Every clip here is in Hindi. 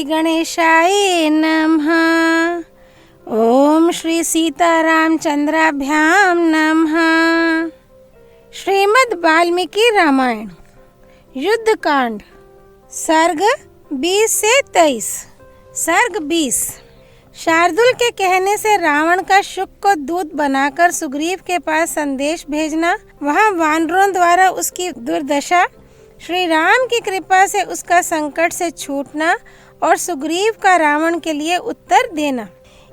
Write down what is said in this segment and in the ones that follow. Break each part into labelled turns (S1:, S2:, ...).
S1: श्री गणेशाय नमः। ओम श्री सीतारामचंद्राभ्याम नमः। श्रीमद् वाल्मीकि रामायण युद्ध कांड सर्ग 20 से 23। सर्ग 20। शार्दुल के कहने से रावण का शुक को दूत बनाकर सुग्रीव के पास संदेश भेजना, वहां वानरों द्वारा उसकी दुर्दशा, श्री राम की कृपा से उसका संकट से छूटना और सुग्रीव का रावण के लिए उत्तर देना।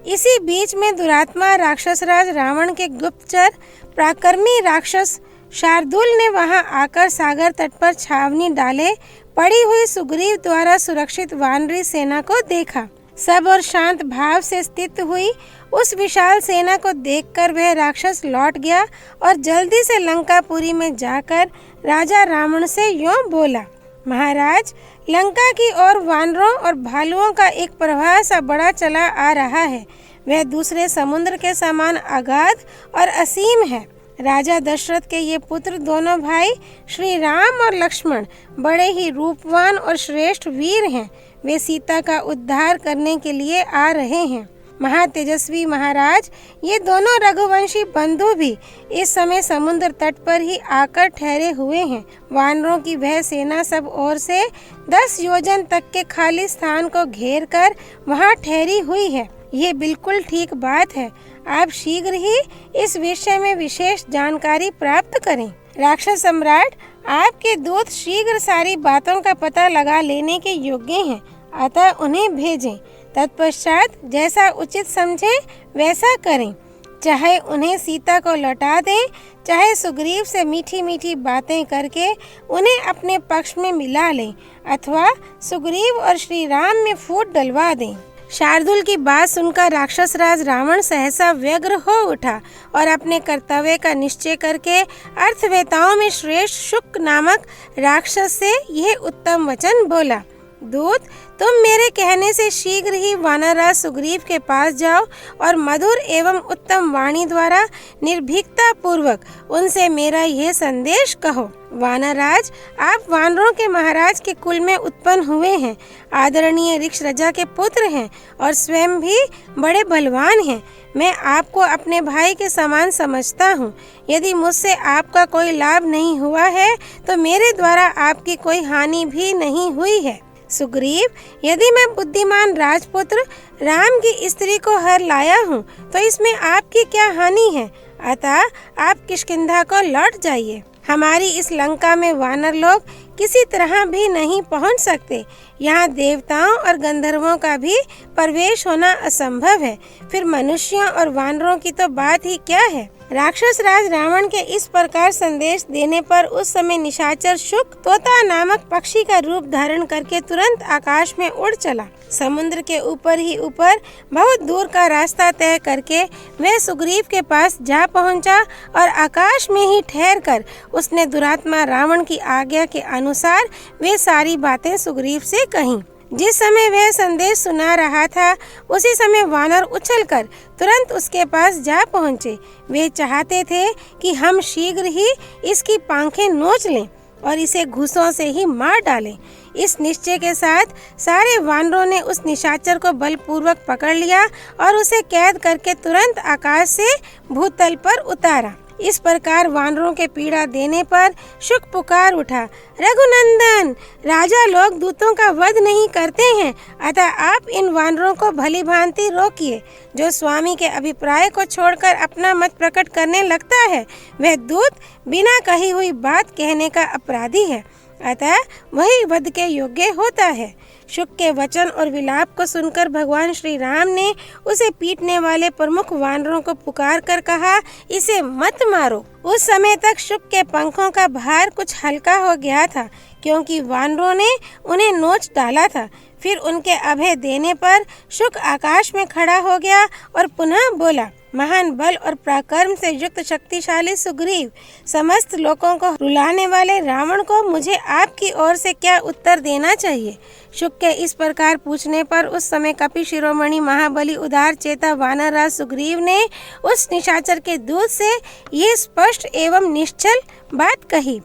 S1: इसी बीच में दुरात्मा राक्षसराज रावण के गुप्तचर पराक्रमी राक्षस शार्दुल ने वहां आकर सागर तट पर छावनी डाले पड़ी हुई सुग्रीव द्वारा सुरक्षित वानरी सेना को देखा। सब और शांत भाव से स्थित हुई उस विशाल सेना को देखकर वह राक्षस लौट गया और जल्दी से लंकापुरी में जाकर राजा रावण से यूं बोला, महाराज, लंका की ओर वानरों और भालुओं का एक प्रवाह सा बड़ा चला आ रहा है। वह दूसरे समुद्र के समान अगाध और असीम है। राजा दशरथ के ये पुत्र दोनों भाई श्री राम और लक्ष्मण बड़े ही रूपवान और श्रेष्ठ वीर हैं। वे सीता का उद्धार करने के लिए आ रहे हैं। महातेजस्वी महाराज, ये दोनों रघुवंशी बंधु भी इस समय समुद्र तट पर ही आकर ठहरे हुए हैं। वानरों की वह सेना सब ओर से 10 योजन तक के खाली स्थान को घेर कर वहाँ ठहरी हुई है। ये बिल्कुल ठीक बात है। आप शीघ्र ही इस विषय में विशेष जानकारी प्राप्त करें। राक्षस सम्राट, आपके दूत शीघ्र सारी बातों का पता लगा लेने के योग्य हैं, अतः उन्हें भेजें। तत्पश्चात जैसा उचित समझें वैसा करें। चाहे उन्हें सीता को लौटा दें, चाहे सुग्रीव से मीठी मीठी बातें करके उन्हें अपने पक्ष में मिला लें, अथवा सुग्रीव और श्री राम में फूट डलवा दें। शार्दुल की बात सुनकर राक्षस राज रावण सहसा व्यग्र हो उठा और अपने कर्तव्य का निश्चय करके अर्थवेताओं में श्रेष्ठ शुक नामक राक्षस से यह उत्तम वचन बोला, दूत, तुम मेरे कहने से शीघ्र ही वानरराज सुग्रीव के पास जाओ और मधुर एवं उत्तम वाणी द्वारा निर्भीकता पूर्वक उनसे मेरा यह संदेश कहो। वानरराज, आप वानरों के महाराज के कुल में उत्पन्न हुए हैं, आदरणीय ऋक्षराजा के पुत्र हैं और स्वयं भी बड़े बलवान हैं। मैं आपको अपने भाई के समान समझता हूँ। यदि मुझसे आपका कोई लाभ नहीं हुआ है तो मेरे द्वारा आपकी कोई हानि भी नहीं हुई है। सुग्रीव, यदि मैं बुद्धिमान राजपुत्र राम की स्त्री को हर लाया हूँ तो इसमें आपकी क्या हानि है? अतः आप किष्किंधा को लौट जाइए। हमारी इस लंका में वानर लोग किसी तरह भी नहीं पहुंच सकते। यहाँ देवताओं और गंधर्वों का भी प्रवेश होना असंभव है। फिर मनुष्यों और वानरों की तो बात ही क्या है। राक्षस राज रावण के इस प्रकार संदेश देने पर उस समय निशाचर शुक तोता नामक पक्षी का रूप धारण करके तुरंत आकाश में उड़ चला। समुद्र के ऊपर ही ऊपर बहुत दूर का रास्ता तय करके वह सुग्रीव के पास जा पहुंचा और आकाश में ही ठहर कर उसने दुरात्मा रावण की आज्ञा के अनुसार वे सारी बातें सुग्रीव से कहीं। जिस समय वह संदेश सुना रहा था उसी समय वानर उछलकर तुरंत उसके पास जा पहुँचे। वे चाहते थे कि हम शीघ्र ही इसकी पांखें नोच लें और इसे घूंसों से ही मार डालें। इस निश्चय के साथ सारे वानरों ने उस निशाचर को बलपूर्वक पकड़ लिया और उसे कैद करके तुरंत आकाश से भूतल पर उतारा। इस प्रकार वानरों के पीड़ा देने पर शुक पुकार उठा, रघुनंदन, राजा लोग दूतों का वध नहीं करते हैं, अतः आप इन वानरों को भली भांति रोकिए। जो स्वामी के अभिप्राय को छोड़कर अपना मत प्रकट करने लगता है वह दूत बिना कही हुई बात कहने का अपराधी है, अतः वही वध के योग्य होता है। शुक के वचन और विलाप को सुनकर भगवान श्री राम ने उसे पीटने वाले प्रमुख वानरों को पुकार कर कहा, इसे मत मारो। उस समय तक शुक के पंखों का भार कुछ हल्का हो गया था, क्योंकि वानरों ने उन्हें नोच डाला था। फिर उनके अभय देने पर शुक आकाश में खड़ा हो गया और पुनः बोला, महान बल और पराक्रम से युक्त शक्तिशाली सुग्रीव, समस्त लोगों को रुलाने वाले रावण को मुझे आपकी ओर से क्या उत्तर देना चाहिए? शुक के इस प्रकार पूछने पर उस समय कपि शिरोमणि महाबली उदार चेता वानरराज सुग्रीव ने उस निशाचर के दूत से ये स्पष्ट एवं निश्चल बात कही,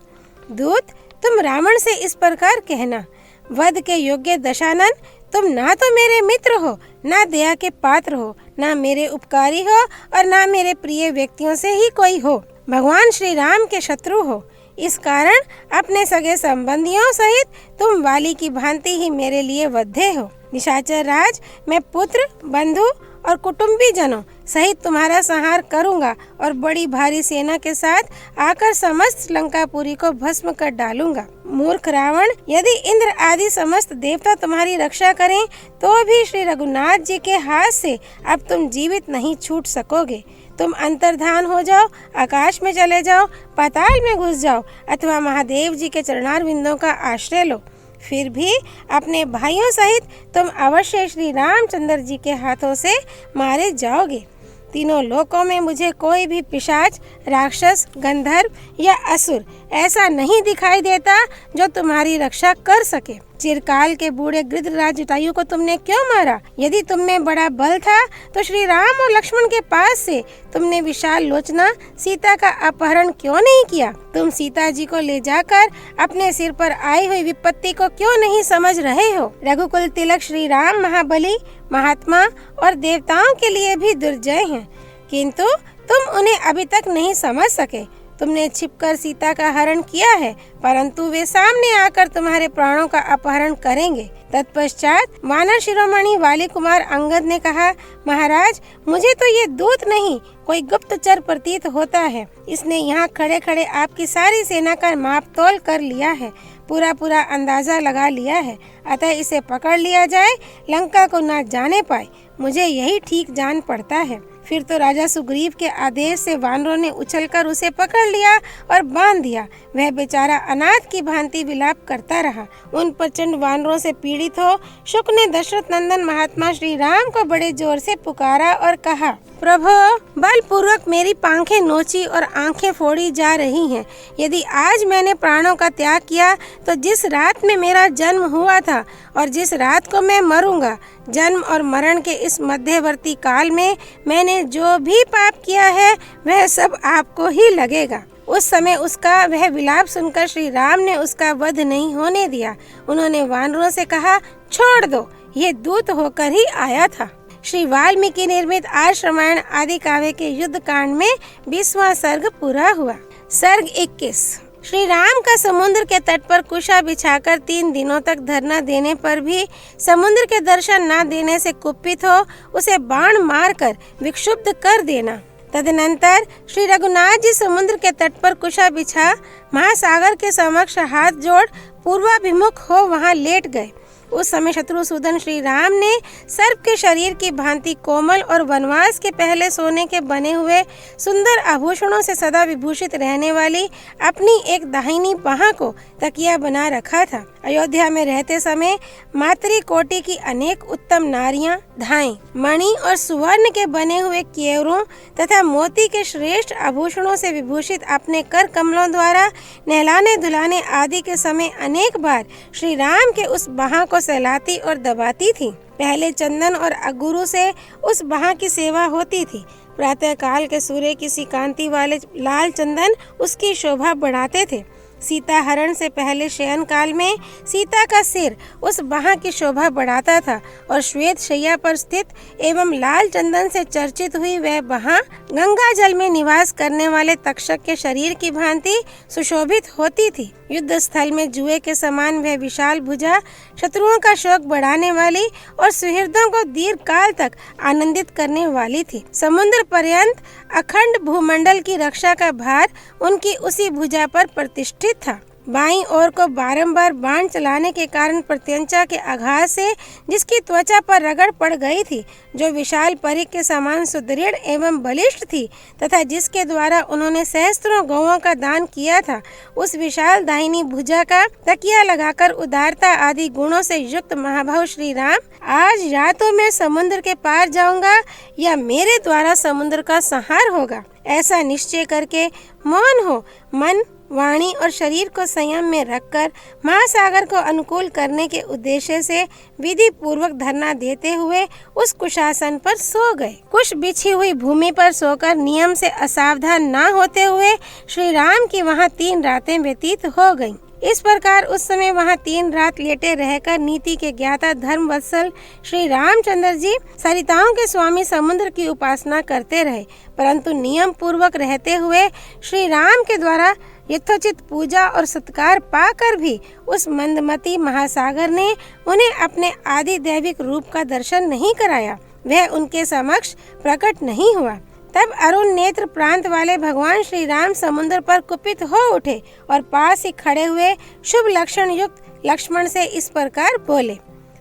S1: दूत, तुम रावण से इस प्रकार कहना, वध के योग्य दशानन, तुम ना तो मेरे मित्र हो, ना दया के पात्र हो, ना मेरे उपकारी हो और ना मेरे प्रिय व्यक्तियों से ही कोई हो। भगवान श्री राम के शत्रु हो। इस कारण अपने सगे संबंधियों सहित तुम वाली की भांति ही मेरे लिए बद्ध हो। निशाचर राज, मैं पुत्र, बंधु और कुटुंबी जनों सहित तुम्हारा संहार करूंगा और बड़ी भारी सेना के साथ आकर समस्त लंकापुरी को भस्म कर डालूंगा। मूर्ख रावण, यदि इंद्र आदि समस्त देवता तुम्हारी रक्षा करें तो भी श्री रघुनाथ जी के हाथ से अब तुम जीवित नहीं छूट सकोगे। तुम अंतर्धान हो जाओ, आकाश में चले जाओ, पाताल में घुस जाओ अथवा महादेव जी के चरणारविंदों का आश्रय लो, फिर भी अपने भाइयों सहित तुम अवश्य श्री रामचंद्र जी के हाथों से मारे जाओगे। तीनों लोकों में मुझे कोई भी पिशाच, राक्षस, गंधर्व या असुर ऐसा नहीं दिखाई देता जो तुम्हारी रक्षा कर सके। चिरकाल के बूढ़े गृद्धराज जटायु को तुमने क्यों मारा? यदि तुम में बड़ा बल था तो श्री राम और लक्ष्मण के पास से तुमने विशाल लोचना सीता का अपहरण क्यों नहीं किया? तुम सीता जी को ले जाकर अपने सिर पर आई हुई विपत्ति को क्यों नहीं समझ रहे हो? रघुकुल तिलक श्री राम महाबली, महात्मा और देवताओं के लिए भी दुर्जय हैं, किंतु तुम उन्हें अभी तक नहीं समझ सके। तुमने छिपकर सीता का हरण किया है, परंतु वे सामने आकर तुम्हारे प्राणों का अपहरण करेंगे। तत्पश्चात वानर शिरोमणि वाली कुमार अंगद ने कहा, महाराज, मुझे तो ये दूत नहीं कोई गुप्तचर प्रतीत होता है। इसने यहाँ खड़े खड़े आपकी सारी सेना का माप तोल कर लिया है, पूरा अंदाजा लगा लिया है, अतः इसे पकड़ लिया जाए, लंका को ना जाने पाए। मुझे यही ठीक जान पड़ता है। फिर तो राजा सुग्रीव के आदेश से वानरों ने उछलकर उसे पकड़ लिया और बांध दिया। वह बेचारा अनाथ की भांति विलाप करता रहा। उन प्रचंड वानरों से पीड़ित हो शुक ने दशरथ नंदन महात्मा श्री राम को बड़े जोर से पुकारा और कहा, प्रभु, बलपूर्वक मेरी पांखें नोची और आंखें फोड़ी जा रही हैं। यदि आज मैंने प्राणों का त्याग किया तो जिस रात में मेरा जन्म हुआ था और जिस रात को मैं मरूंगा, जन्म और मरण के इस मध्यवर्ती काल में मैंने जो भी पाप किया है वह सब आपको ही लगेगा। उस समय उसका वह विलाप सुनकर श्री राम ने उसका वध नहीं होने दिया। उन्होंने वानरों से कहा, छोड़ दो, ये दूत होकर ही आया था। श्री वाल्मीकि निर्मित आर्ष रामायण आदि काव्य के युद्ध कांड में 20वां सर्ग पूरा हुआ। सर्ग 21। श्री राम का समुद्र के तट पर कुशा बिछाकर 3 दिनों तक धरना देने पर भी समुद्र के दर्शन न देने से कुपित हो उसे बाण मारकर विक्षुब्ध कर देना। तदनंतर श्री रघुनाथ जी समुद्र के तट पर कुशा बिछा महासागर के समक्ष हाथ जोड़ पूर्वाभिमुख हो वहां लेट गए। उस समय शत्रुसूदन श्री राम ने सर्प के शरीर की भांति कोमल और वनवास के पहले सोने के बने हुए सुंदर आभूषणों से सदा विभूषित रहने वाली अपनी एक दाहिनी बाह को तकिया बना रखा था। अयोध्या में रहते समय मातृ कोटि की अनेक उत्तम नारियां धाई, मणि और सुवर्ण के बने हुए केवरों तथा मोती के श्रेष्ठ आभूषणों से विभूषित अपने कर कमलों द्वारा नहलाने धुलाने आदि के समय अनेक बार श्री राम के उस बाह को सहलाती और दबाती थी। पहले चंदन और अगुरु से उस बाह की सेवा होती थी। प्रातः काल के सूर्य की सी कांति वाले लाल चंदन उसकी शोभा बढ़ाते थे। सीता हरण से पहले शयन काल में सीता का सिर उस बाह की शोभा बढ़ाता था और श्वेत शैया पर स्थित एवं लाल चंदन से चर्चित हुई वह बाह गंगा जल में निवास करने वाले तक्षक के शरीर की भांति सुशोभित होती थी। युद्ध स्थल में जुए के समान वह विशाल भुजा शत्रुओं का शोक बढ़ाने वाली और सुहृदों को दीर्घ काल तक आनंदित करने वाली थी। समुद्र पर्यंत अखंड भूमंडल की रक्षा का भार उनकी उसी भुजा पर प्रतिष्ठित था। बाईं ओर को बारंबार बाण चलाने के कारण प्रत्यंचा के आघात से जिसकी त्वचा पर रगड़ पड़ गई थी, जो विशाल परिख के समान सुदृढ़ एवं बलिष्ठ थी तथा जिसके द्वारा उन्होंने सहस्त्रों गौओं का दान किया था, उस विशाल दाहिनी भुजा का तकिया लगाकर उदारता आदि गुणों से युक्त महाभाव श्री राम आज या तो मैं समुद्र के पार जाऊंगा या मेरे द्वारा समुद्र का संहार होगा, ऐसा निश्चय करके मौन हो मन, वाणी और शरीर को संयम में रखकर महासागर को अनुकूल करने के उद्देश्य से विधि पूर्वक धरना देते हुए उस कुशासन पर सो गए। कुश बिछी हुई भूमि पर सोकर नियम से असावधान न होते हुए श्री राम की वहां 3 रातें व्यतीत हो गईं। इस प्रकार उस समय वहां 3 रात लेटे रहकर नीति के ज्ञाता धर्म वत्सल श्री रामचंद्र जी सरिताओं के स्वामी समुद्र की उपासना करते रहे, परंतु नियम पूर्वक रहते हुए श्री राम के द्वारा यथोचित पूजा और सत्कार पाकर भी उस मंदमती महासागर ने उन्हें अपने आदि दैविक रूप का दर्शन नहीं कराया, वह उनके समक्ष प्रकट नहीं हुआ। तब अरुण नेत्र प्रांत वाले भगवान श्री राम समुद्र पर कुपित हो उठे और पास ही खड़े हुए शुभ लक्षण युक्त लक्ष्मण से इस प्रकार बोले,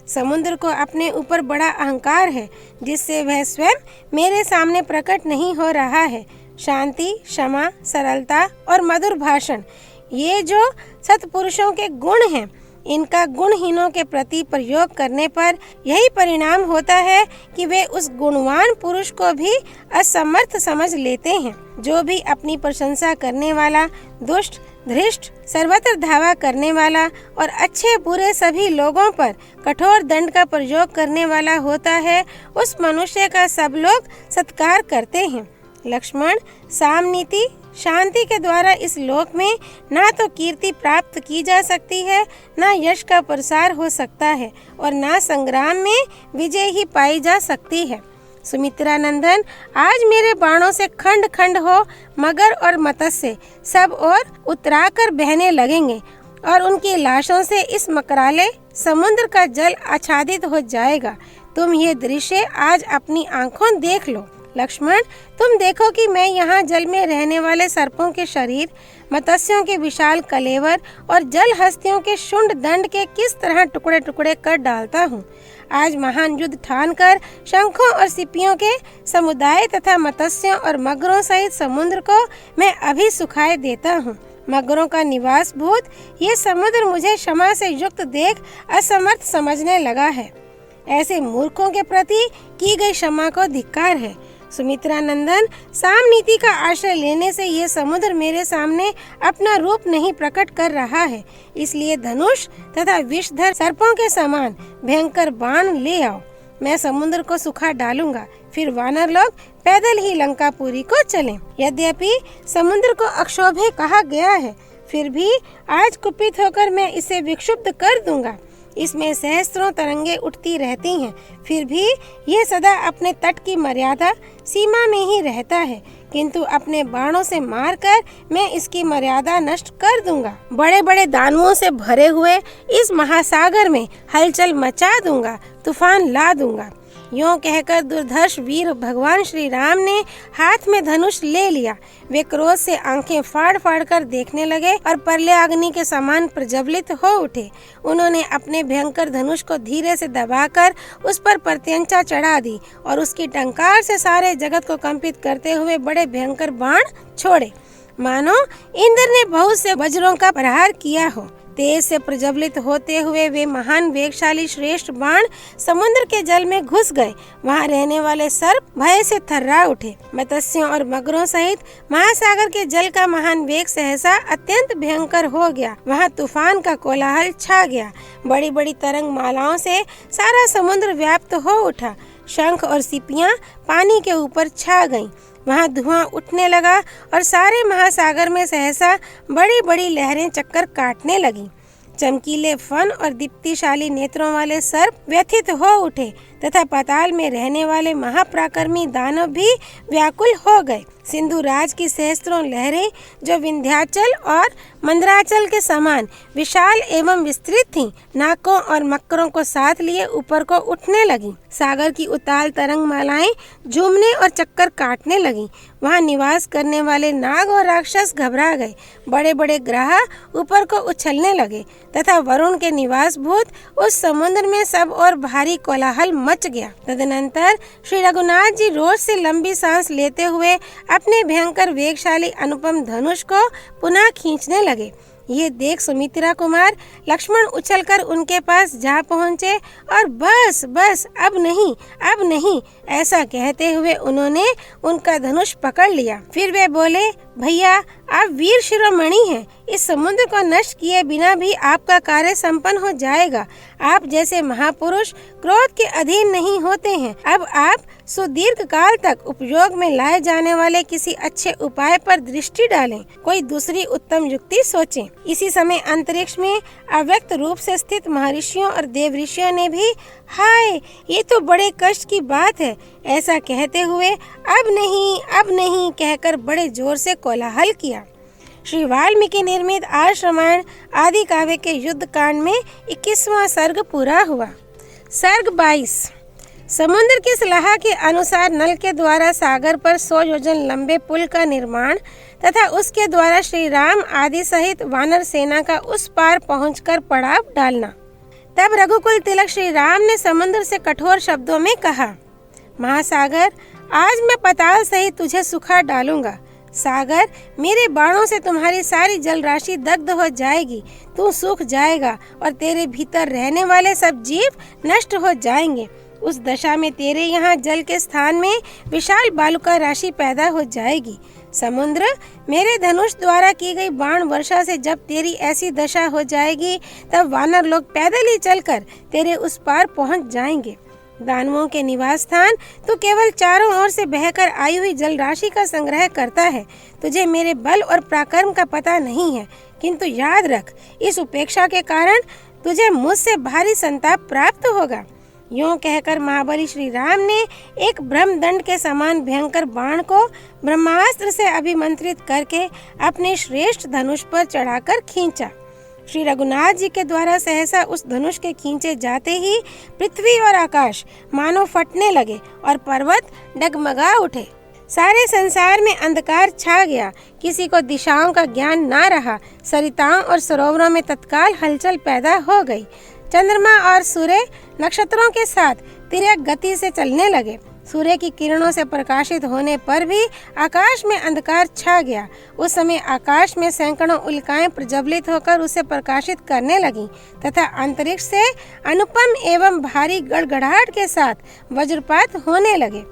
S1: समुद्र को अपने ऊपर बड़ा अहंकार है, जिससे वह स्वयं मेरे सामने प्रकट नहीं हो रहा है। शांति, क्षमा, सरलता और मधुर भाषण, ये जो सत्पुरुषों के गुण हैं, इनका गुणहीनों के प्रति प्रयोग करने पर यही परिणाम होता है कि वे उस गुणवान पुरुष को भी असमर्थ समझ लेते हैं। जो भी अपनी प्रशंसा करने वाला, दुष्ट, धृष्ट, सर्वत्र धावा करने वाला और अच्छे बुरे सभी लोगों पर कठोर दंड का प्रयोग करने वाला होता है, उस मनुष्य का सब लोग सत्कार करते हैं। लक्ष्मण, सामनीति, शांति के द्वारा इस लोक में ना तो कीर्ति प्राप्त की जा सकती है, ना यश का प्रसार हो सकता है और ना संग्राम में विजय ही पाई जा सकती है। सुमित्रा नंदन, आज मेरे बाणों से खंड खंड हो मगर और मत्स्य सब और उतराकर बहने लगेंगे और उनकी लाशों से इस मकराले समुद्र का जल आच्छादित हो जाएगा। तुम ये दृश्य आज अपनी आंखों देख लो। लक्ष्मण, तुम देखो कि मैं यहाँ जल में रहने वाले सर्पों के शरीर, मत्स्यों के विशाल कलेवर और जल हस्तियों के शुंड दंड के किस तरह टुकड़े टुकड़े कर डालता हूँ। आज महान युद्ध ठानकर शंखों और सिपियों के समुदाय तथा मत्स्यों और मगरों सहित समुद्र को मैं अभी सुखाए देता हूँ। मगरों का निवास भूत ये समुद्र मुझे क्षमा से युक्त देख असमर्थ समझने लगा है। ऐसे मूर्खों के प्रति की गई क्षमा को धिक्कार है। सुमित्रा नंदन, सामनीति का आश्रय लेने से ये समुद्र मेरे सामने अपना रूप नहीं प्रकट कर रहा है, इसलिए धनुष तथा विषधर सर्पों के समान भयंकर बाण ले आओ। मैं समुद्र को सुखा डालूंगा, फिर वानर लोग पैदल ही लंकापुरी को चलें। यद्यपि समुद्र को अक्षोभ्य कहा गया है, फिर भी आज कुपित होकर मैं इसे विक्षुब्ध कर दूंगा। इसमें सहस्त्रों तरंगे उठती रहती हैं, फिर भी ये सदा अपने तट की मर्यादा सीमा में ही रहता है, किंतु अपने बाणों से मारकर मैं इसकी मर्यादा नष्ट कर दूंगा। बड़े बड़े दानवों से भरे हुए इस महासागर में हलचल मचा दूंगा, तूफान ला दूंगा। यूं कहकर दुर्धर्ष वीर भगवान श्री राम ने हाथ में धनुष ले लिया। वे क्रोध से आंखें फाड़ फाड़ कर देखने लगे और परले अग्नि के समान प्रज्वलित हो उठे। उन्होंने अपने भयंकर धनुष को धीरे से दबाकर उस पर प्रत्यंचा चढ़ा दी और उसकी टंकार से सारे जगत को कंपित करते हुए बड़े भयंकर बाण छोड़े, मानो इंद्र ने बहुत से वज्रों का प्रहार किया हो। तेज से प्रज्वलित होते हुए वे महान वेगशाली श्रेष्ठ बाण समुद्र के जल में घुस गए। वहां रहने वाले सर्प भय से थर्रा उठे। मत्स्यों और मगरों सहित महासागर के जल का महान वेग सहसा अत्यंत भयंकर हो गया। वहां तूफान का कोलाहल छा गया। बड़ी बड़ी तरंग मालाओं से सारा समुद्र व्याप्त हो उठा। शंख और सीपियां पानी के ऊपर छा गईं। वहाँ धुआं उठने लगा और सारे महासागर में सहसा बड़ी बड़ी लहरें चक्कर काटने लगी। चमकीले फन और दीप्तिशाली नेत्रों वाले सर्प व्यथित हो उठे तथा पाताल में रहने वाले महापराक्रमी दानव भी व्याकुल हो गए। सिंधु राज की सहस्त्रों लहरें जो विंध्याचल और मंदराचल के समान विशाल एवं विस्तृत थीं, नाकों और मकरों को साथ लिए ऊपर को उठने लगी। सागर की उताल तरंग मालाएं झूमने और चक्कर काटने लगी। वहां निवास करने वाले नाग और राक्षस घबरा गए। बड़े बड़े ग्रह ऊपर को उछलने लगे तथा वरुण के निवास भूत उस समुद्र में सब और भारी कोलाहल मच गया। तदनंतर श्री रघुनाथ जी रोज से लंबी सांस लेते हुए अपने भयंकर वेगशाली अनुपम धनुष को पुनः खींचने लगे। ये देख सुमित्रा कुमार लक्ष्मण उछलकर उनके पास जा पहुँचे और बस बस अब नहीं ऐसा कहते हुए उन्होंने उनका धनुष पकड़ लिया। फिर वे बोले, भैया आप वीर शिरोमणि हैं, इस समुद्र को नष्ट किए बिना भी आपका कार्य संपन्न हो जाएगा। आप जैसे महापुरुष क्रोध के अधीन नहीं होते हैं। अब आप सुदीर्घ काल तक उपयोग में लाए जाने वाले किसी अच्छे उपाय पर दृष्टि डालें, कोई दूसरी उत्तम युक्ति सोचें। इसी समय अंतरिक्ष में अव्यक्त रूप से स्थित महर्षियों और देवऋषियों ने भी हाय, ये तो बड़े कष्ट की बात है, ऐसा कहते हुए अब नहीं कहकर बड़े जोर से कोलाहल किया। श्री वाल्मीकि निर्मित आर्ष रामायण आदि काव्य के युद्ध कांड में 21वां सर्ग पूरा हुआ। सर्ग 22। समुद्र की सलाह के अनुसार नल के द्वारा सागर पर 100 योजन लंबे पुल का निर्माण तथा उसके द्वारा श्री राम आदि सहित वानर सेना का उस पार पहुंचकर पड़ाव डालना। तब रघुकुल तिलक श्री राम ने समुद्र से कठोर शब्दों में कहा, महासागर, आज मैं पताल सहित तुझे सुखा डालूंगा। सागर, मेरे बाणों से तुम्हारी सारी जल राशि दग्ध हो जाएगी, तू सूख जाएगा और तेरे भीतर रहने वाले सब जीव नष्ट हो जाएंगे। उस दशा में तेरे यहाँ जल के स्थान में विशाल बालुका राशि पैदा हो जाएगी। समुद्र, मेरे धनुष द्वारा की गई बाण वर्षा से जब तेरी ऐसी दशा हो जाएगी, तब वानर लोग पैदल ही चलकर तेरे उस पार पहुँच जाएंगे। दानवों के निवास स्थान तू केवल चारों ओर से बहकर आई हुई जल राशि का संग्रह करता है। तुझे मेरे बल और पराक्रम का पता नहीं है, किंतु याद रख, इस उपेक्षा के कारण तुझे मुझसे भारी संताप प्राप्त होगा। यूं कहकर महाबली श्री राम ने एक ब्रह्मदंड के समान भयंकर बाण को ब्रह्मास्त्र से अभिमंत्रित करके अपने श्रेष्ठ धनुष पर चढ़ाकर खींचा। श्री रघुनाथ जी के द्वारा सहसा उस धनुष के खींचे जाते ही पृथ्वी और आकाश मानो फटने लगे और पर्वत डगमगा उठे। सारे संसार में अंधकार छा गया, किसी को दिशाओं का ज्ञान ना रहा। सरिताओं और सरोवरों में तत्काल हलचल पैदा हो गई। चंद्रमा और सूर्य नक्षत्रों के साथ तिर्यक गति से चलने लगे। सूर्य की किरणों से प्रकाशित होने पर भी आकाश में अंधकार छा गया। उस समय आकाश में सैकड़ों उल्काएं प्रज्वलित होकर उसे प्रकाशित करने लगीं तथा अंतरिक्ष से अनुपम एवं भारी गड़गड़ाहट के साथ वज्रपात होने लगे।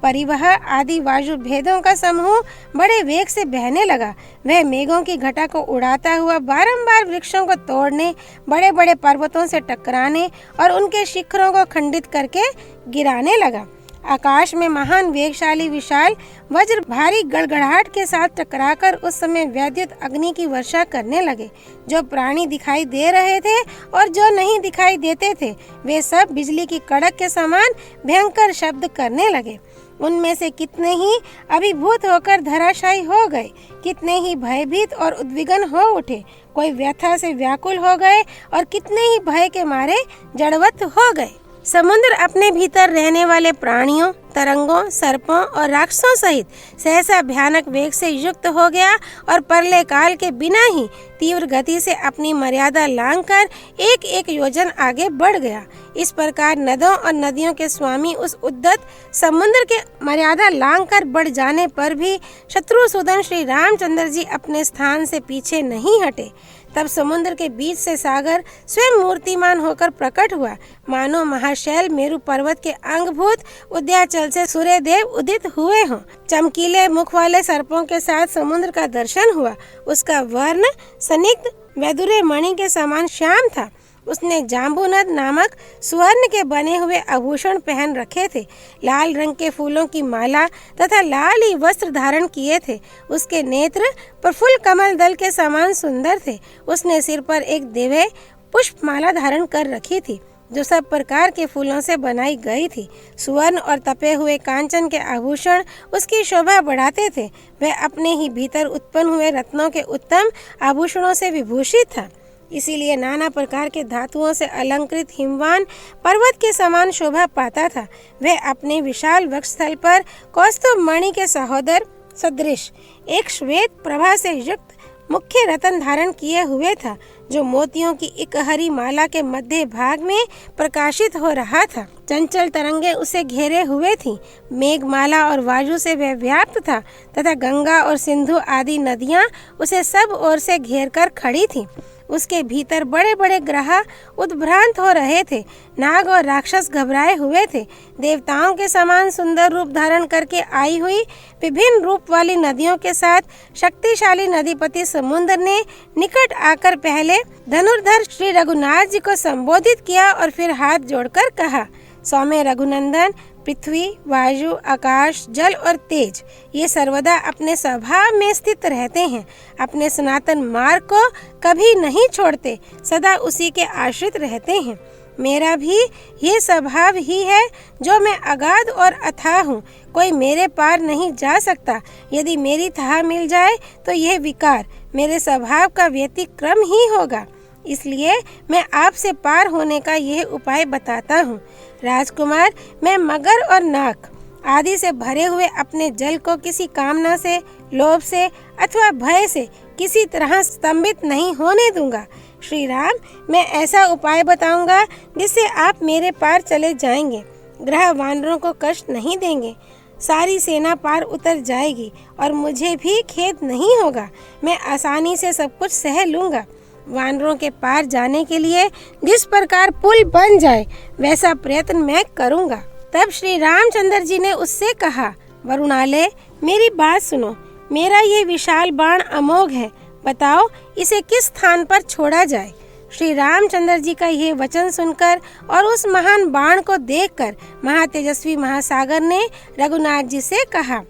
S1: परिवह आदि वायु भेदों का समूह बड़े वेग से बहने लगा। वह मेघों की घटा को उड़ाता हुआ बारंबार वृक्षों को तोड़ने, बड़े बड़े पर्वतों से टकराने और उनके शिखरों को खंडित करके गिराने लगा। आकाश में महान वेगशाली विशाल वज्र भारी गड़गड़ाहट के साथ टकराकर उस समय वैद्युत अग्नि की वर्षा करने लगे। जो प्राणी दिखाई दे रहे थे और जो नहीं दिखाई देते थे, वे सब बिजली की कड़क के समान भयंकर शब्द करने लगे। उनमें से कितने ही अभिभूत होकर धराशायी हो गए, कितने ही भयभीत और उद्विग्न हो उठे। कोई व्यथा से व्याकुल हो गए और कितने ही भय के मारे जड़वत हो गए। समुद्र अपने भीतर रहने वाले प्राणियों, तरंगों, सर्पों और राक्षसों सहित सहसा भयानक वेग से युक्त हो गया और प्रलय काल के बिना ही तीव्र गति से अपनी मर्यादा लांघकर एक एक योजन आगे बढ़ गया। इस प्रकार नदों और नदियों के स्वामी उस उद्दत समुद्र के मर्यादा लांघकर बढ़ जाने पर भी शत्रुसूदन श्री रामचंद्र जी अपने स्थान से पीछे नहीं हटे। तब समुद्र के बीच से सागर स्वयं मूर्तिमान होकर प्रकट हुआ, मानो महाशैल मेरु पर्वत के अंगभूत उद्याचल से सूर्यदेव उदित हुए हों। चमकीले मुख वाले सर्पों के साथ समुद्र का दर्शन हुआ। उसका वर्ण स्निग्ध वैदुर्य मणि के समान श्याम था। उसने जाम्बूनद नामक स्वर्ण के बने हुए आभूषण पहन रखे थे। लाल रंग के फूलों की माला तथा लाल ही वस्त्र धारण किए थे। उसके नेत्र प्रफुल्ल कमल दल के समान सुंदर थे। उसने सिर पर एक दिव्य पुष्प माला धारण कर रखी थी, जो सब प्रकार के फूलों से बनाई गई थी। सुवर्ण और तपे हुए कांचन के आभूषण उसकी शोभा बढ़ाते थे। वह अपने ही भीतर उत्पन्न हुए रत्नों के उत्तम आभूषणों से विभूषित था, इसीलिए नाना प्रकार के धातुओं से अलंकृत हिमवान पर्वत के समान शोभा पाता था। वह अपने विशाल वक्षस्थल पर कौस्तुभ मणि के सहोदर सदृश एक श्वेत प्रभा से युक्त मुख्य रतन धारण किए हुए था, जो मोतियों की इकहरी माला के मध्य भाग में प्रकाशित हो रहा था। चंचल तरंगे उसे घेरे हुए थीं। मेघमाला और वायु से वह व्याप्त था तथा गंगा और सिंधु आदि नदियां उसे सब ओर से घेर कर खड़ी थीं। उसके भीतर बड़े बड़े ग्रह उद्भ्रांत हो रहे थे। नाग और राक्षस घबराए हुए थे। देवताओं के समान सुंदर रूप धारण करके आई हुई विभिन्न रूप वाली नदियों के साथ शक्तिशाली नदीपति समुद्र ने निकट आकर पहले धनुर्धर श्री रघुनाथ जी को संबोधित किया और फिर हाथ जोड़कर कहा, सौम्य रघुनंदन, पृथ्वी, वायु, आकाश, जल और तेज ये सर्वदा अपने स्वभाव में स्थित रहते हैं। अपने सनातन मार्ग को कभी नहीं छोड़ते, सदा उसी के आश्रित रहते हैं। मेरा भी ये स्वभाव ही है जो मैं अगाध और अथाह हूँ। कोई मेरे पार नहीं जा सकता। यदि मेरी थाह मिल जाए तो यह विकार मेरे स्वभाव का व्यतिक्रम ही होगा। इसलिए मैं आपसे पार होने का यह उपाय बताता हूँ। राजकुमार, मैं मगर और नाग आदि से भरे हुए अपने जल को किसी कामना से, लोभ से अथवा भय से किसी तरह स्तंभित नहीं होने दूंगा। श्री राम, मैं ऐसा उपाय बताऊंगा जिससे आप मेरे पार चले जाएंगे। ग्रह वानरों को कष्ट नहीं देंगे। सारी सेना पार उतर जाएगी और मुझे भी खेद नहीं होगा। मैं आसानी से सब कुछ सह लूंगा। वानरों के पार जाने के लिए जिस प्रकार पुल बन जाए वैसा प्रयत्न मैं करूंगा। तब श्री रामचंद्र जी ने उससे कहा, वरुणालय, मेरी बात सुनो। मेरा ये विशाल बाण अमोघ है। बताओ इसे किस स्थान पर छोड़ा जाए। श्री रामचंद्र जी का यह वचन सुनकर और उस महान बाण को देखकर महातेजस्वी महासागर ने रघुनाथ जी से कहा,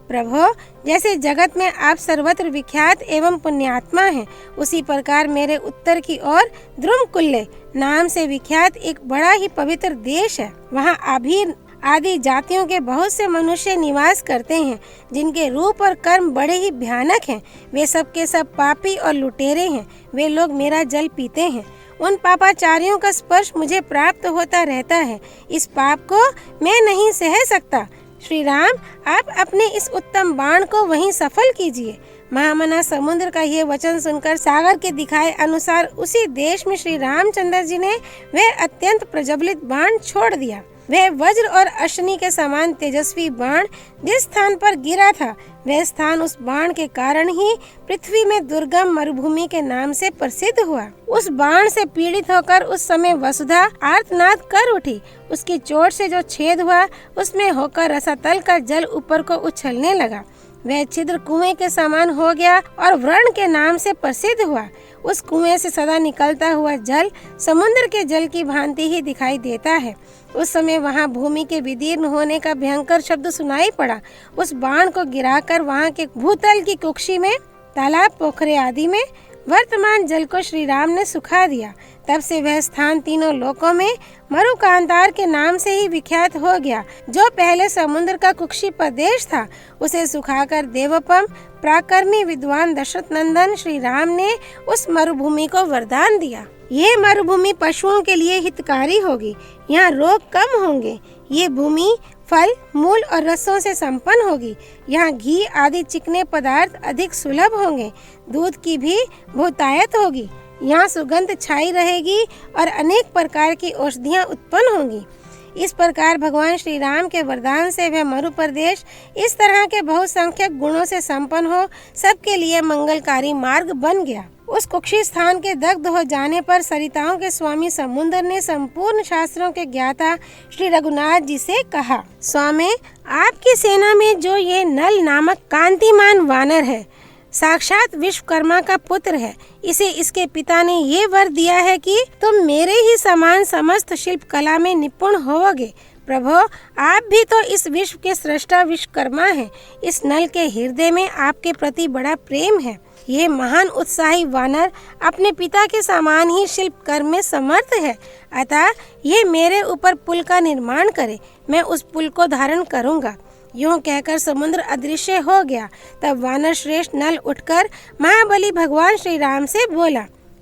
S1: प्रभो, जैसे जगत में आप सर्वत्र विख्यात एवं पुण्यात्मा हैं, उसी प्रकार मेरे उत्तर की ओर ध्रुमकुल्ले नाम से विख्यात एक बड़ा ही पवित्र देश है। वहाँ आभीर आदि जातियों के बहुत से मनुष्य निवास करते हैं, जिनके रूप और कर्म बड़े ही भयानक हैं। वे सब के सब पापी और लुटेरे हैं। वे लोग मेरा जल पीते हैं। उन पापाचारियों का स्पर्श मुझे प्राप्त होता रहता है। इस पाप को मैं नहीं सह सकता। श्री राम, आप अपने इस उत्तम बाण को वहीं सफल कीजिए। महामना समुद्र का यह वचन सुनकर सागर के दिखाए अनुसार उसी देश में श्री रामचंद्र जी ने वह अत्यंत प्रज्वलित बाण छोड़ दिया। वह वज्र और अश्नि के समान तेजस्वी बाण जिस स्थान पर गिरा था, वह स्थान उस बाण के कारण ही पृथ्वी में दुर्गम मरुभूमि के नाम से प्रसिद्ध हुआ। उस बाण से पीड़ित होकर उस समय वसुधा आर्तनाद कर उठी। उसकी चोट से जो छेद हुआ उसमें होकर रसातल का जल ऊपर को उछलने लगा। वह छिद्र कुएं के समान हो गया और व्रण के नाम से प्रसिद्ध हुआ। उस कुएं से सदा निकलता हुआ जल समुद्र के जल की भांति ही दिखाई देता है। उस समय वहां भूमि के विदीर्ण होने का भयंकर शब्द सुनाई पड़ा। उस बाण को गिराकर वहां के भूतल की कुक्षी में, तालाब, पोखरे आदि में वर्तमान जल को श्री राम ने सुखा दिया। तब से वह स्थान तीनों लोकों में मरुकांतार के नाम से ही विख्यात हो गया। जो पहले समुद्र का कुक्षी प्रदेश था, उसे सुखाकर देवोपम पराक्रमी विद्वान दशरथ नंदन श्री राम ने उस मरुभूमि को वरदान दिया। ये मरुभूमि पशुओं के लिए हितकारी होगी। यहाँ रोग कम होंगे। ये भूमि फल, मूल और रसों से संपन्न होगी। यहाँ घी आदि चिकने पदार्थ अधिक सुलभ होंगे। दूध की भी बहुतायत होगी। यहाँ सुगंध छाई रहेगी और अनेक प्रकार की औषधियाँ उत्पन्न होंगी। इस प्रकार भगवान श्री राम के वरदान से वह मरु प्रदेश इस तरह के बहुसंख्यक गुणों से संपन्न हो सबके लिए मंगलकारी मार्ग बन गया। उस कुक्षी स्थान के दग्ध हो जाने पर सरिताओं के स्वामी समुद्र ने संपूर्ण शास्त्रों के ज्ञाता श्री रघुनाथ जी से कहा, स्वामी, आपकी सेना में जो ये नल नामक कांतिमान वानर है, साक्षात विश्वकर्मा का पुत्र है। इसे इसके पिता ने ये वर दिया है कि तुम मेरे ही समान समस्त शिल्प कला में निपुण होवोगे। प्रभु, आप भी तो इस विश्व के सृष्टा विश्वकर्मा हैं। इस नल के हृदय में आपके प्रति बड़ा प्रेम है। ये महान उत्साही वानर अपने पिता के समान ही शिल्प कर्म में समर्थ है। अतः ये मेरे ऊपर पुल का निर्माण करे, मैं उस पुल को धारण करूँगा। यूं कहकर समुद्र अदृश्य हो गया। तब वानर श्रेष्ठ नल उठकर महाबली भगवान श्री राम से बोला,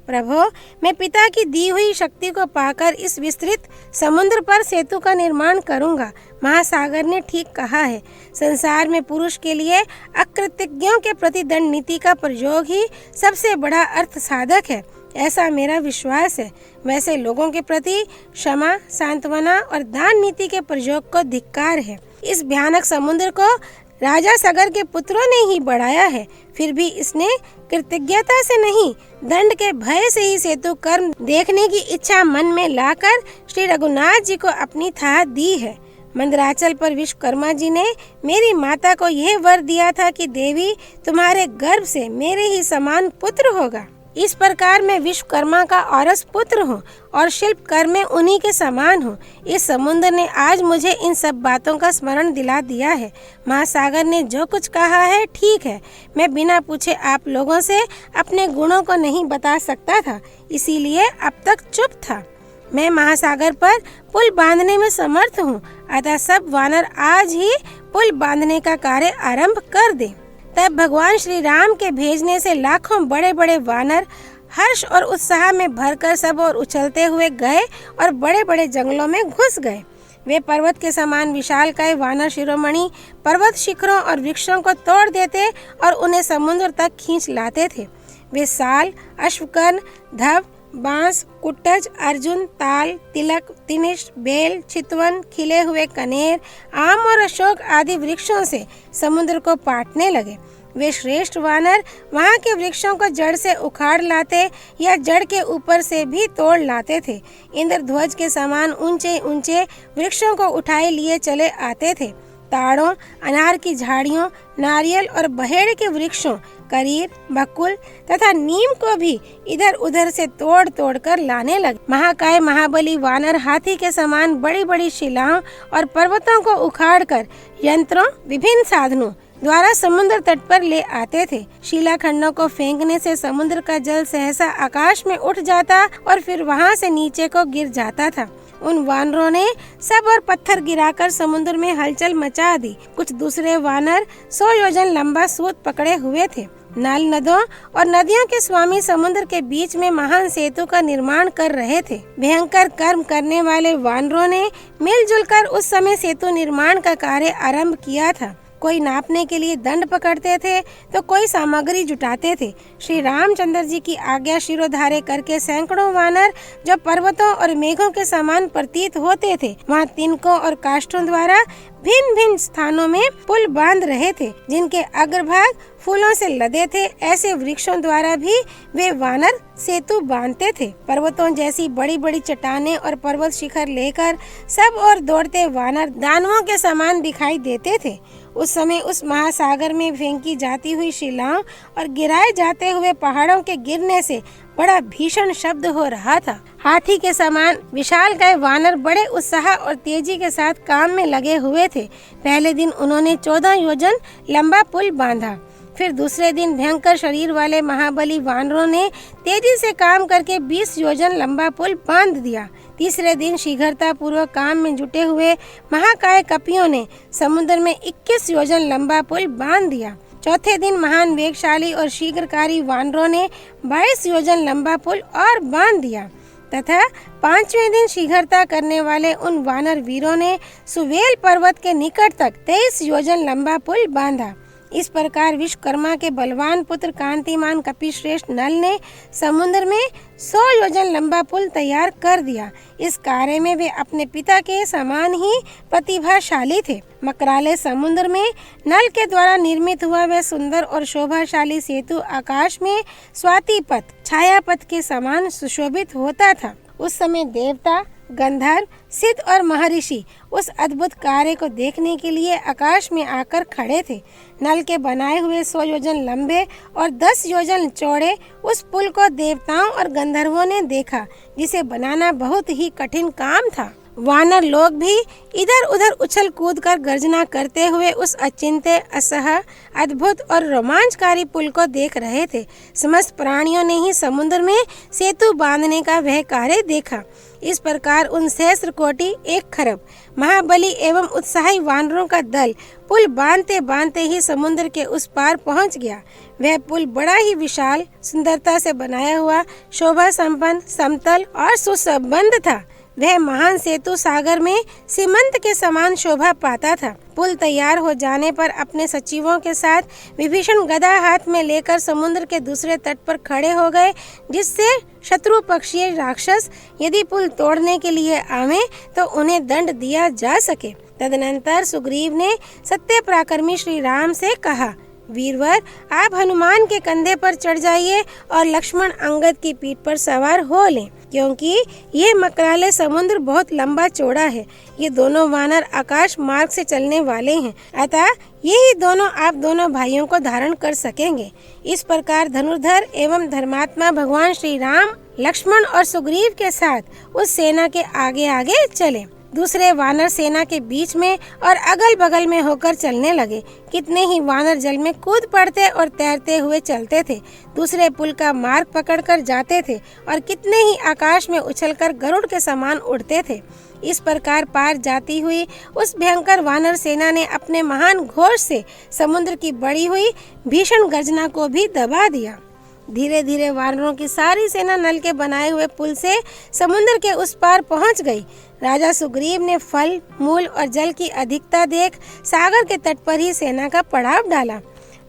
S1: प्रभु, मैं पिता की दी हुई शक्ति को पाकर इस विस्तृत समुद्र पर सेतु का निर्माण करूंगा। महासागर ने ठीक कहा है। संसार में पुरुष के लिए अकृतज्ञों के प्रति दंड नीति का प्रयोग ही सबसे बड़ा अर्थ साधक है, ऐसा मेरा विश्वास है। वैसे लोगों के प्रति क्षमा, सांत्वना और दान नीति के प्रयोग को धिक्कार है। इस भयानक समुद्र को राजा सगर के पुत्रों ने ही बढ़ाया है, फिर भी इसने कृतज्ञता से नहीं, दंड के भय से ही सेतु कर्म देखने की इच्छा मन में लाकर श्री रघुनाथ जी को अपनी थाह दी है। मंदराचल पर विश्वकर्मा जी ने मेरी माता को यह वर दिया था कि देवी तुम्हारे गर्भ से मेरे ही समान पुत्र होगा। इस प्रकार मैं विश्वकर्मा का औरस पुत्र हूँ और शिल्प कर्म में उन्हीं के समान हूँ। इस समुद्र ने आज मुझे इन सब बातों का स्मरण दिला दिया है। महासागर ने जो कुछ कहा है ठीक है। मैं बिना पूछे आप लोगों से अपने गुणों को नहीं बता सकता था, इसीलिए अब तक चुप था। मैं महासागर पर पुल बांधने में समर्थ हूँ, अतः सब वानर आज ही पुल बांधने का कार्य आरंभ कर दें। तब भगवान श्री राम के भेजने से लाखों बड़े बड़े वानर हर्ष और उत्साह में भरकर सब और उछलते हुए गए और बड़े बड़े जंगलों में घुस गए। वे पर्वत के समान विशालकाय वानर शिरोमणि पर्वत शिखरों और वृक्षों को तोड़ देते और उन्हें समुद्र तक खींच लाते थे। वे साल, अश्वकर्ण, धव, बांस, कुट्टज, अर्जुन, ताल, तिलक, तिनिश, बेल, चितवन, खिले हुए कनेर, आम और अशोक आदि वृक्षों से समुद्र को पाटने लगे। वे श्रेष्ठ वानर वहाँ के वृक्षों को जड़ से उखाड़ लाते या जड़ के ऊपर से भी तोड़ लाते थे। इंद्रध्वज के समान ऊंचे ऊंचे वृक्षों को उठाए लिए चले आते थे। ताड़ों, अनार की झाड़ियों, नारियल और बहेड़ के वृक्षों, करीर, बकुल तथा नीम को भी इधर उधर से तोड़ तोड़ कर लाने लगे। महाकाय महाबली वानर हाथी के समान बड़ी बड़ी शिलाओं और पर्वतों को उखाड़कर यंत्रों, विभिन्न साधनों द्वारा समुद्र तट पर ले आते थे। शिलाखंडों को फेंकने से समुद्र का जल सहसा आकाश में उठ जाता और फिर वहां से नीचे को गिर जाता था। उन वानरों ने सब और पत्थर गिराकर समुद्र में हलचल मचा दी। कुछ दूसरे वानर 100 योजन लंबा सूत पकड़े हुए थे। नल, नदों और नदियों के स्वामी समुद्र के बीच में महान सेतु का निर्माण कर रहे थे। भयंकर कर्म करने वाले वानरों ने मिलजुल कर उस समय सेतु निर्माण का कार्य आरंभ किया था। कोई नापने के लिए दंड पकड़ते थे तो कोई सामग्री जुटाते थे। श्री रामचंद्र जी की आज्ञा शिरोधार्य करके सैकड़ों वानर जो पर्वतों और मेघों के समान प्रतीत होते थे, वहाँ तिनकों और काष्ठों द्वारा भिन्न भिन्न स्थानों में पुल बांध रहे थे, जिनके अग्रभाग फूलों से लदे थे। ऐसे वृक्षों द्वारा भी वे वानर सेतु बांधते थे। पर्वतों जैसी बड़ी बड़ी चट्टानें और पर्वत शिखर लेकर सब और दौड़ते वानर दानवों के समान दिखाई देते थे। उस समय उस महासागर में फेंकी जाती हुई शिलाओं और गिराए जाते हुए पहाड़ों के गिरने से बड़ा भीषण शब्द हो रहा था। हाथी के समान विशालकाय वानर बड़े उत्साह और तेजी के साथ काम में लगे हुए थे। पहले दिन उन्होंने 14 योजन लंबा पुल बांधा। फिर दूसरे दिन भयंकर शरीर वाले महाबली वानरों ने तेजी से काम करके 20 योजन लंबा पुल बांध दिया। तीसरे दिन शीघ्रता पूर्वक काम में जुटे हुए महाकाय कपियों ने समुद्र में 21 योजन लंबा पुल बांध दिया। चौथे दिन महान वेगशाली और शीघ्रकारी वानरों ने 22 योजन लंबा पुल और बांध दिया तथा पांचवें दिन शीघ्रता करने वाले उन वानर वीरों ने सुवेल पर्वत के निकट तक 23 योजन लंबा पुल बांधा। इस प्रकार विश्वकर्मा के बलवान पुत्र कांतिमान कपिश्रेष्ठ नल ने समुद्र में 100 योजन लंबा पुल तैयार कर दिया। इस कार्य में वे अपने पिता के समान ही प्रतिभाशाली थे। मकराले समुद्र में नल के द्वारा निर्मित हुआ वह सुंदर और शोभाशाली सेतु आकाश में स्वाति पथ, छाया पथ के समान सुशोभित होता था। उस समय देवता, गंधर्व, सिद्ध और महर्षि उस अद्भुत कार्य को देखने के लिए आकाश में आकर खड़े थे। नल के बनाए हुए 100 योजन लंबे और 10 योजन चौड़े उस पुल को देवताओं और गंधर्वों ने देखा, जिसे बनाना बहुत ही कठिन काम था। वानर लोग भी इधर उधर उछल कूद कर गर्जना करते हुए उस अचिंत्य, असह, अद्भुत और रोमांचकारी पुल को देख रहे थे। समस्त प्राणियों ने ही समुद्र में सेतु बांधने का वह कार्य देखा। इस प्रकार उन सहस्त्र कोटि 1 खरब महाबली एवं उत्साही वानरों का दल पुल बांधते बांधते ही समुद्र के उस पार पहुंच गया। वह पुल बड़ा ही विशाल, सुंदरता से बनाया हुआ, शोभा संपन्न, समतल और सुसंबद्ध था। वह महान सेतु सागर में सीमंत के समान शोभा पाता था। पुल तैयार हो जाने पर अपने सचिवों के साथ विभीषण गदा हाथ में लेकर समुद्र के दूसरे तट पर खड़े हो गए, जिससे शत्रु पक्षीय राक्षस यदि पुल तोड़ने के लिए आवे तो उन्हें दंड दिया जा सके। तदनंतर सुग्रीव ने सत्य पराक्रमी श्री राम से कहा, वीरवर, आप हनुमान के कंधे पर चढ़ जाइए और लक्ष्मण अंगद की पीठ पर सवार हो लें, क्योंकि ये मकराले समुद्र बहुत लंबा चौड़ा है। ये दोनों वानर आकाश मार्ग से चलने वाले हैं, अतः यही दोनों आप दोनों भाइयों को धारण कर सकेंगे। इस प्रकार धनुर्धर एवं धर्मात्मा भगवान श्री राम लक्ष्मण और सुग्रीव के साथ उस सेना के आगे आगे चले। दूसरे वानर सेना के बीच में और अगल बगल में होकर चलने लगे। कितने ही वानर जल में कूद पड़ते और तैरते हुए चलते थे, दूसरे पुल का मार्ग पकड़कर जाते थे और कितने ही आकाश में उछलकर गरुड़ के समान उड़ते थे। इस प्रकार पार जाती हुई उस भयंकर वानर सेना ने अपने महान घोष से समुद्र की बड़ी हुई भीषण गर्जना को भी दबा दिया। धीरे धीरे वानरों की सारी सेना नल के बनाए हुए पुल से समुद्र के उस पार पहुंच गई। राजा सुग्रीव ने फल, मूल और जल की अधिकता देख सागर के तट पर ही सेना का पड़ाव डाला।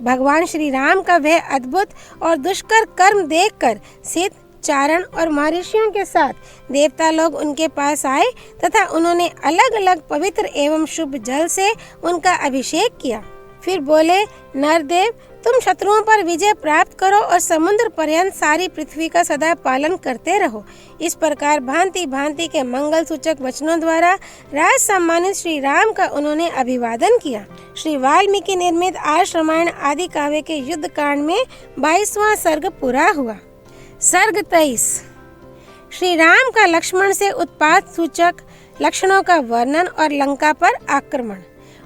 S1: भगवान श्री राम का वह अद्भुत और दुष्कर कर्म देखकर सिद्ध, चारण और महर्षियों के साथ देवता लोग उनके पास आए तथा उन्होंने अलग अलग पवित्र एवं शुभ जल से उनका अभिषेक किया। फिर बोले, नरदेव, तुम शत्रुओं पर विजय प्राप्त करो और समुद्र पर्यंत सारी पृथ्वी का सदा पालन करते रहो। इस प्रकार भांति भांति के मंगल सूचक वचनों द्वारा राज सम्मानित श्री राम का उन्होंने अभिवादन किया। श्री वाल्मीकि निर्मित आर्ष रामायण आदि काव्य के युद्ध कांड में 22वां सर्ग पूरा हुआ। सर्ग 23। श्री राम का लक्ष्मण से उत्पात सूचक लक्षणों का वर्णन और लंका पर आक्रमण।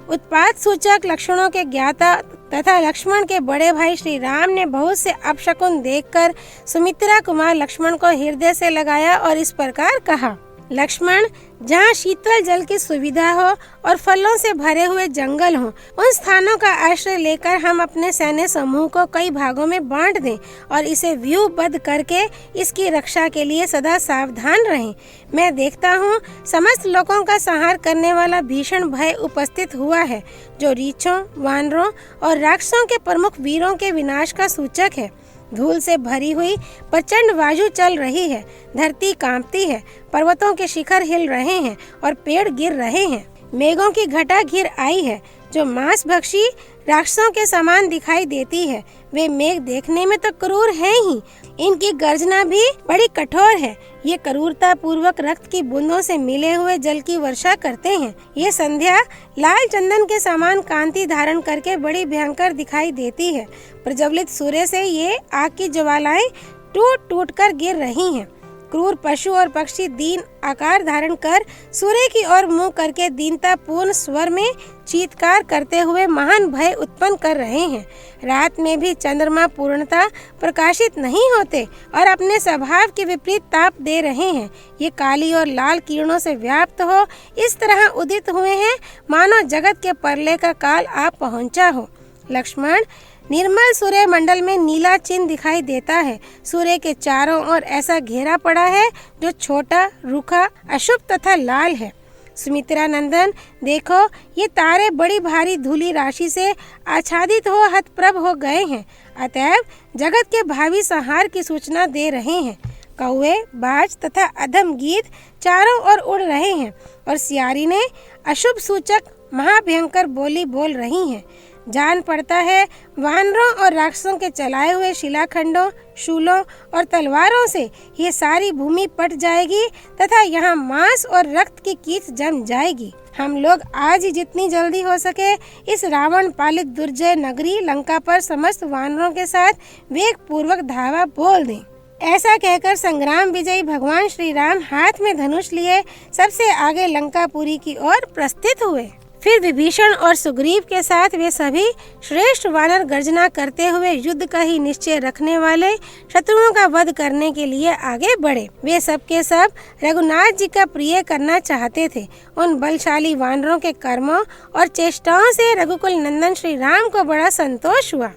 S1: उत्पात सूचक लक्षणों के ज्ञाता तथा लक्ष्मण के बड़े भाई श्री राम ने बहुत से अपशकुन देखकर सुमित्रा कुमार लक्ष्मण को हृदय से लगाया और इस प्रकार कहा, लक्ष्मण, जहाँ शीतल जल की सुविधा हो और फलों से भरे हुए जंगल हो, उन स्थानों का आश्रय लेकर हम अपने सैन्य समूह को कई भागों में बांट दें और इसे व्यूहबद्ध करके इसकी रक्षा के लिए सदा सावधान रहें। मैं देखता हूँ समस्त लोगों का संहार करने वाला भीषण भय उपस्थित हुआ है, जो रीछों, वानरों और राक्षसों के प्रमुख वीरों के विनाश का सूचक है। धूल से भरी हुई प्रचंड वायु चल रही है, धरती कांपती है, पर्वतों के शिखर हिल रहे हैं और पेड़ गिर रहे हैं। मेघों की घटा घिर आई है, जो मांस भक्षी राक्षसों के समान दिखाई देती है। वे मेघ देखने में तो क्रूर हैं ही, इनकी गर्जना भी बड़ी कठोर है। ये क्रूरता पूर्वक रक्त की बूंदों से मिले हुए जल की वर्षा करते हैं। ये संध्या लाल चंदन के समान कांति धारण करके बड़ी भयंकर दिखाई देती है। प्रज्वलित सूर्य से ये आग की ज्वालाएं टूट टूट कर गिर रही हैं। क्रूर पशु और पक्षी दीन आकार धारण कर सूर्य की ओर मुंह करके दीनता पूर्ण स्वर में चीत्कार करते हुए महान भय उत्पन्न कर रहे हैं। रात में भी चंद्रमा पूर्णता प्रकाशित नहीं होते और अपने स्वभाव के विपरीत ताप दे रहे हैं। ये काली और लाल किरणों से व्याप्त हो इस तरह उदित हुए हैं मानो जगत के परले का काल आप पहुंचा हो। लक्ष्मण, निर्मल सूर्य मंडल में नीला चिन्ह दिखाई देता है। सूर्य के चारों ओर ऐसा घेरा पड़ा है जो छोटा, रूखा, अशुभ तथा लाल है। सुमित्रा नंदन, देखो, ये तारे बड़ी भारी धूली राशि से आच्छादित हो हतप्रभ हो गए हैं, अतएव जगत के भावी संहार की सूचना दे रहे हैं। कौवे, बाज तथा अधम गीत चारों ओर उड़ रहे हैं और सियारी ने अशुभ सूचक महाभयंकर बोली बोल रही हैं। जान पड़ता है वानरों और राक्षसों के चलाए हुए शिलाखंडों, शूलों और तलवारों से ये सारी भूमि पट जाएगी तथा यहाँ मांस और रक्त की कीच जम जाएगी। हम लोग आज ही जितनी जल्दी हो सके इस रावण पालित दुर्जय नगरी लंका पर समस्त वानरों के साथ वेग पूर्वक धावा बोल दें। ऐसा कहकर संग्राम विजयी भगवान श्री राम हाथ में धनुष लिए सबसे आगे लंकापुरी की ओर प्रस्थित हुए। फिर विभीषण और सुग्रीव के साथ वे सभी श्रेष्ठ वानर गर्जना करते हुए युद्ध का ही निश्चय रखने वाले शत्रुओं का वध करने के लिए आगे बढ़े। वे सब के सब रघुनाथ जी का प्रिय करना चाहते थे। उन बलशाली वानरों के कर्मों और चेष्टाओं से रघुकुल नंदन श्री राम को बड़ा संतोष हुआ।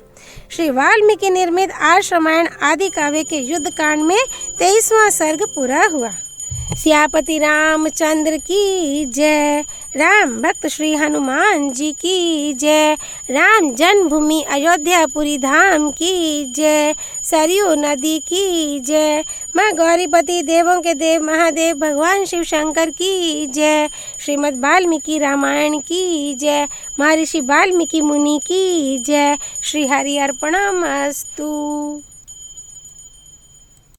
S1: श्री वाल्मीकि निर्मित आर्ष रामायण आदि काव्य के युद्ध कांड में 23वां सर्ग पूरा हुआ। सियापति रामचंद्र की जय। राम भक्त श्री हनुमान जी की जय। राम जन्मभूमि अयोध्यापुरी धाम की जय। सरयू नदी की जय। माँ गौरीपति देवों के देव महादेव भगवान शिव शंकर की जय। श्रीमद् वाल्मीकि रामायण की जय। महर्षि वाल्मीकि मुनि की जय। श्री हरि अर्पणमस्तु।